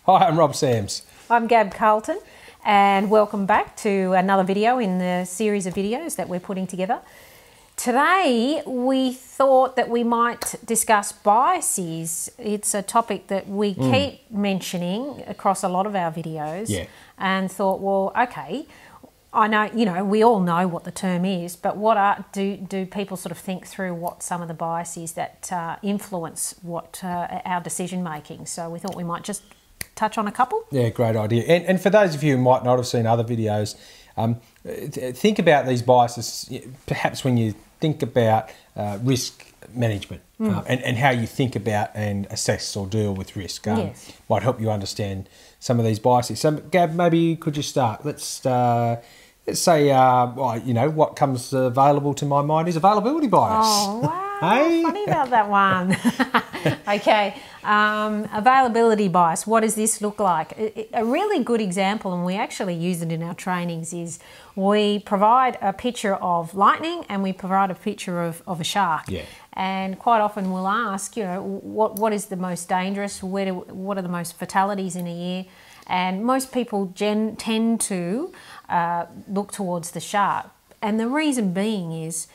Hi, I'm Rob Sams. I'm Gab Carlton, and welcome back to another video in the series of videos that we're putting together. Today we thought that we might discuss biases. It's a topic that we keep mentioning across a lot of our videos, and thought, well, okay, I know, we all know what the term is, but do people sort of think through what some of the biases that influence what our decision making? So we thought we might just touch on a couple. Yeah, great idea. And for those of you who might not have seen other videos, think about these biases perhaps when you think about risk management and how you think about and assess or deal with risk. Yes. Might help you understand some of these biases. So, Gab, maybe could you start? Let's say, what comes available to my mind is availability bias. Oh, wow. Hey? Funny about that one. Okay. Availability bias. What does this look like? A really good example, and we actually use it in our trainings, is we provide a picture of lightning and we provide a picture of a shark. Yeah. And quite often we'll ask, what is the most dangerous? What are the most fatalities in a year? And most people tend to look towards the shark. And the reason being is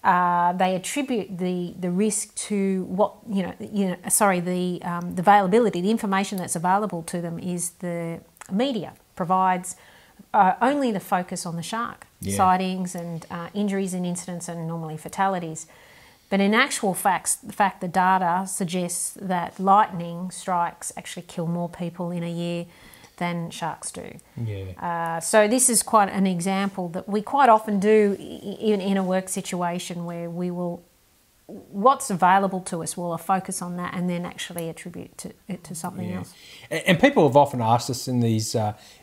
they attribute the risk to the availability, the information that's available to them is the media provides only the focus on the shark, sightings and injuries and incidents and normally fatalities. But in actual fact, the data suggests that lightning strikes actually kill more people in a year than sharks do. Yeah. So this is quite an example that we quite often do in a work situation where we will, what's available to us, we'll focus on that and then actually attribute it to something else. And people have often asked us in these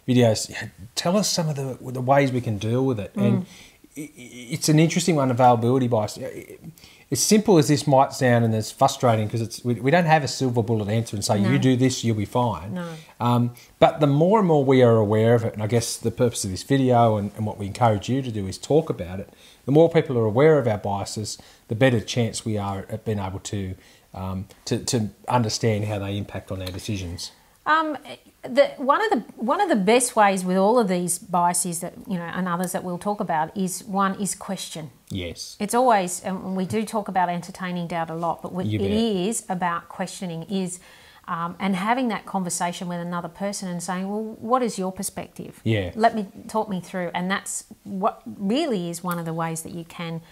videos, tell us some of the ways we can deal with it. And it's an interesting one, availability bias. As simple as this might sound, and it's frustrating because we don't have a silver bullet answer and say, you do this, you'll be fine. No. But the more and more we are aware of it, and I guess the purpose of this video and what we encourage you to do is talk about it, the more people are aware of our biases, the better chance we are at being able to understand how they impact on our decisions. One of the best ways with all of these biases that and others that we'll talk about is question. Yes, it's always, and we do talk about entertaining doubt a lot, but it is about questioning and having that conversation with another person and saying, well, what is your perspective? Yeah, talk me through, and that's what really is one of the ways that you can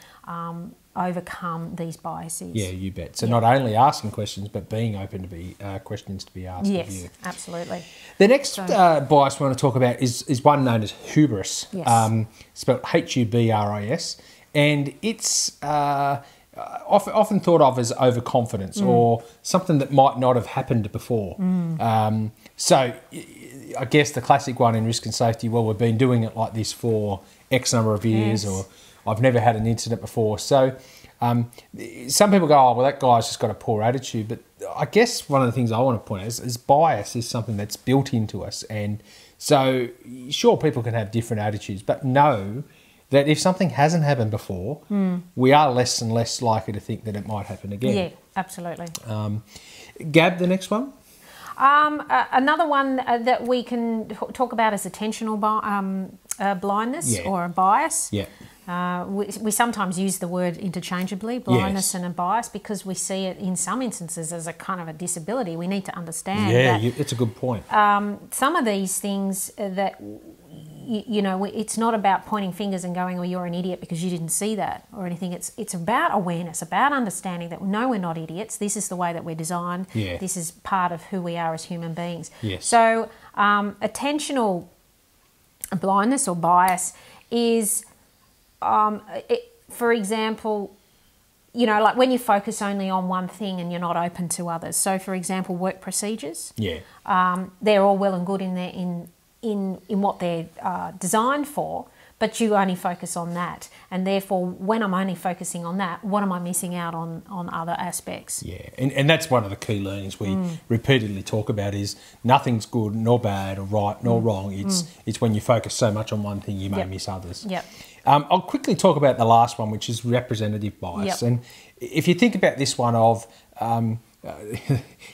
overcome these biases. Yeah, you bet. So not only asking questions, but being open to be questions to be asked of you. Yes, absolutely. The next bias we want to talk about is one known as hubris. Yes. Spelled Hubris, and it's often thought of as overconfidence or something that might not have happened before. So I guess the classic one in risk and safety, well, we've been doing it like this for X number of years, or I've never had an incident before. So some people go, oh, well, that guy's just got a poor attitude. But I guess one of the things I want to point out is bias is something that's built into us. And so, sure, people can have different attitudes, but know that if something hasn't happened before, we are less and less likely to think that it might happen again. Yeah, absolutely. Gab, the next one? Another one that we can talk about is attentional blindness or a bias. Yeah. We sometimes use the word interchangeably, blindness and a bias, because we see it in some instances as a kind of a disability. We need to understand that it's a good point. some of these things that, it's not about pointing fingers and going, oh, you're an idiot because you didn't see that or anything. It's about awareness, about understanding that, no, we're not idiots. This is the way that we're designed. Yeah. This is part of who we are as human beings. Yes. So attentional blindness or bias is, for example, like when you focus only on one thing and you're not open to others. So, for example, work procedures. Yeah. They're all well and good in what they're designed for, but you only focus on that. And therefore, when I'm only focusing on that, what am I missing out on other aspects? Yeah, and that's one of the key learnings we repeatedly talk about is nothing's good nor bad or right nor wrong. It's when you focus so much on one thing, you may miss others. Yep. I'll quickly talk about the last one, which is representative bias. And if you think about this one of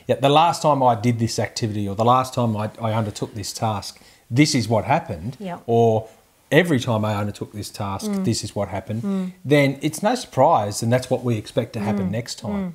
yeah, the last time I did this activity, or the last time I undertook this task, this is what happened, or every time I undertook this task, this is what happened, then it's no surprise, and that's what we expect to happen next time.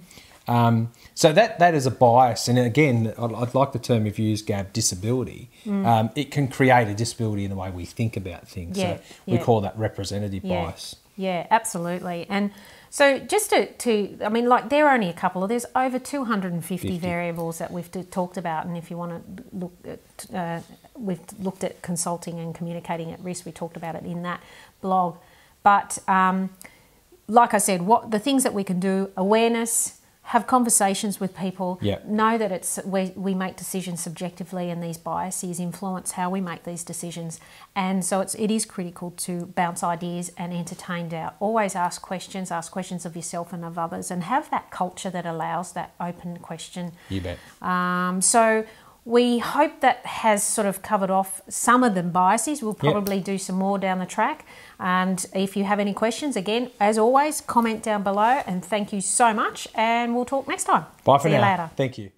So that is a bias, and again, I'd like the term you've used, Gab, disability. It can create a disability in the way we think about things. So we call that representative bias. Yeah, absolutely. And so just to I mean, like, there are only a couple. There's over 250 variables that we've talked about, and if you want to look at, we've looked at consulting and communicating at risk. We talked about it in that blog. But like I said, what the things that we can do: awareness, have conversations with people, know that it's we make decisions subjectively, and these biases influence how we make these decisions. And so it is critical to bounce ideas and entertain doubt. Always ask questions of yourself and of others, and have that culture that allows that open question. You bet. So we hope that has sort of covered off some of the biases. We'll probably do some more down the track. And if you have any questions, again, as always, comment down below. And thank you so much. And we'll talk next time. Bye for now. See you later. Thank you.